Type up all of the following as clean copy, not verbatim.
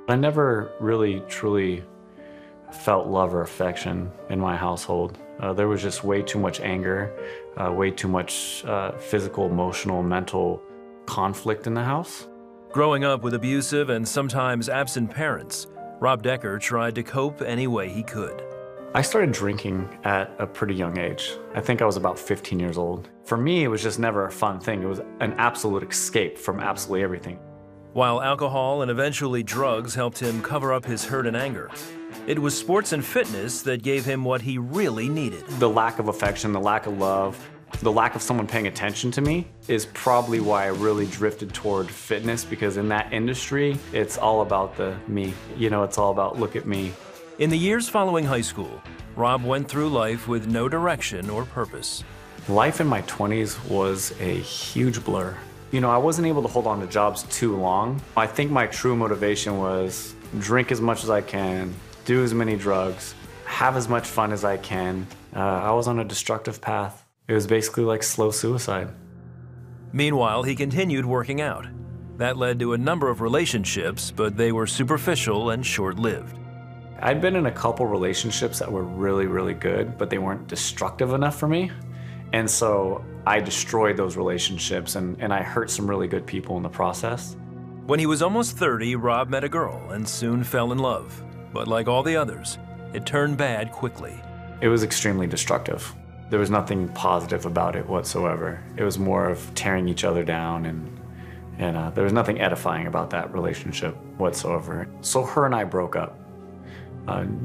I never really truly felt love or affection in my household. There was just way too much anger, way too much physical, emotional, mental conflict in the house. Growing up with abusive and sometimes absent parents, Rob Decker tried to cope any way he could. I started drinking at a pretty young age. I think I was about 15 years old. For me, it was just never a fun thing. It was an absolute escape from absolutely everything. While alcohol and eventually drugs helped him cover up his hurt and anger, it was sports and fitness that gave him what he really needed. The lack of affection, the lack of love, the lack of someone paying attention to me is probably why I really drifted toward fitness, because in that industry, it's all about the me. You know, it's all about look at me. In the years following high school, Rob went through life with no direction or purpose. Life in my 20s was a huge blur. You know, I wasn't able to hold on to jobs too long. I think my true motivation was drink as much as I can, do as many drugs, have as much fun as I can. I was on a destructive path. It was basically like slow suicide. Meanwhile, he continued working out. That led to a number of relationships, but they were superficial and short-lived. I'd been in a couple relationships that were really, really good, but they weren't destructive enough for me. And so I destroyed those relationships and I hurt some really good people in the process. When he was almost 30, Rob met a girl and soon fell in love. But like all the others, it turned bad quickly. It was extremely destructive. There was nothing positive about it whatsoever. It was more of tearing each other down, and there was nothing edifying about that relationship whatsoever. So her and I broke up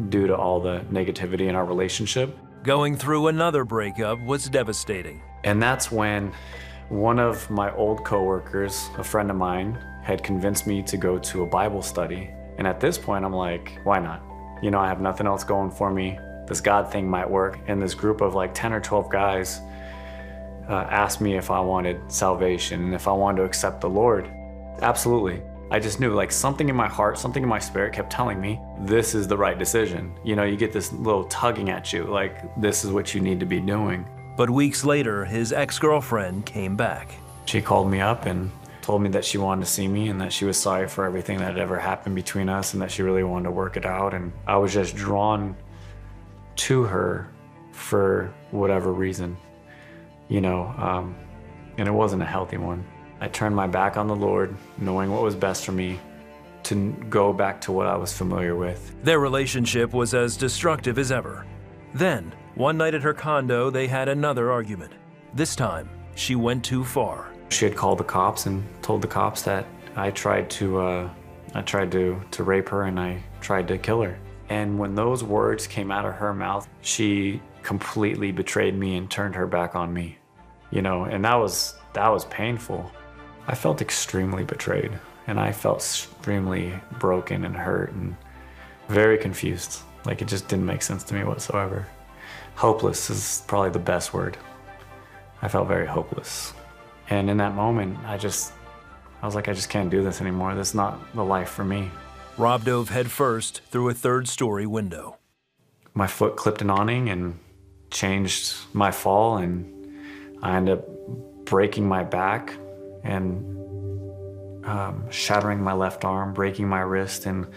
due to all the negativity in our relationship. Going through another breakup was devastating. And that's when one of my old coworkers, a friend of mine, had convinced me to go to a Bible study. And at this point, I'm like, why not? You know, I have nothing else going for me. This God thing might work. And this group of like 10 or 12 guys asked me if I wanted salvation and if I wanted to accept the Lord. Absolutely. I just knew, like, something in my heart, something in my spirit kept telling me, this is the right decision. You know, you get this little tugging at you, like, this is what you need to be doing. But weeks later, his ex-girlfriend came back. She called me up and told me that she wanted to see me and that she was sorry for everything that had ever happened between us and that she really wanted to work it out. And I was just drawn to her for whatever reason, you know, and it wasn't a healthy one. I turned my back on the Lord, knowing what was best for me, to go back to what I was familiar with. Their relationship was as destructive as ever. Then, one night at her condo, they had another argument. This time, she went too far. She had called the cops and told the cops that I tried to rape her and I tried to kill her. And when those words came out of her mouth, she completely betrayed me and turned her back on me. You know, and that was painful. I felt extremely betrayed, and I felt extremely broken and hurt and very confused. Like, it just didn't make sense to me whatsoever. Hopeless is probably the best word. I felt very hopeless. And in that moment, I was like, I just can't do this anymore. This is not the life for me. Rob dove headfirst through a third-story window. My foot clipped an awning and changed my fall, and I ended up breaking my back and shattering my left arm, breaking my wrist, and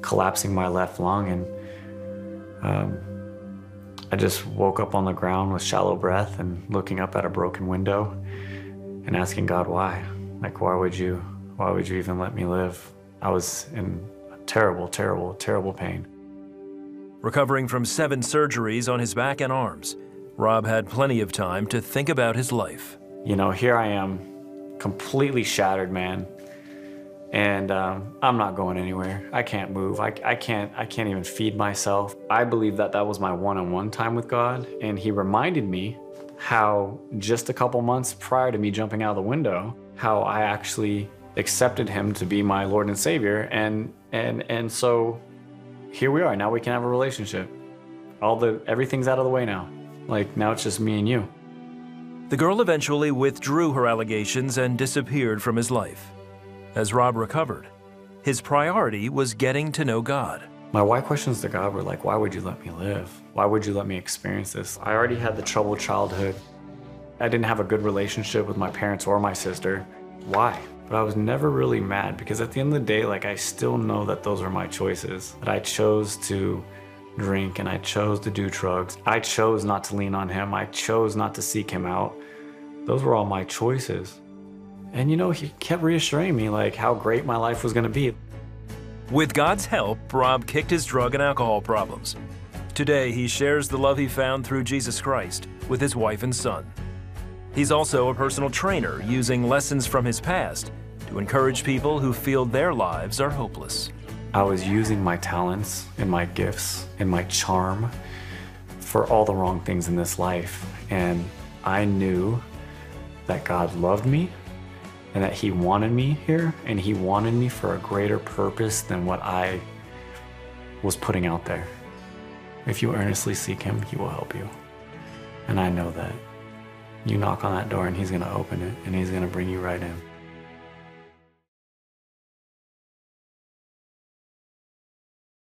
collapsing my left lung. And I just woke up on the ground with shallow breath and looking up at a broken window and asking God why. Like, why would you even let me live? I was in terrible, terrible, terrible pain. Recovering from 7 surgeries on his back and arms, Rob had plenty of time to think about his life. You know, here I am, completely shattered, man. And I'm not going anywhere. I can't move. I can't even feed myself. I believe that was my one-on-one time with God. And he reminded me how just a couple months prior to me jumping out of the window, how I actually accepted him to be my Lord and Savior. And so here we are. Now we can have a relationship. Everything's out of the way now. Like, now it's just me and you. The girl eventually withdrew her allegations and disappeared from his life. As Rob recovered, his priority was getting to know God. My why questions to God were like, why would you let me live? Why would you let me experience this? I already had the troubled childhood. I didn't have a good relationship with my parents or my sister. Why? But I was never really mad because at the end of the day, like, I still know that those are my choices. That I chose to drink and I chose to do drugs. I chose not to lean on him. I chose not to seek him out. Those were all my choices. And you know, he kept reassuring me like how great my life was gonna be. With God's help, Rob kicked his drug and alcohol problems. Today, he shares the love he found through Jesus Christ with his wife and son. He's also a personal trainer, using lessons from his past to encourage people who feel their lives are hopeless. I was using my talents and my gifts and my charm for all the wrong things in this life. And I knew that God loved me and that he wanted me here, and he wanted me for a greater purpose than what I was putting out there. If you earnestly seek him, he will help you. And I know that. You knock on that door and he's gonna open it and he's gonna bring you right in.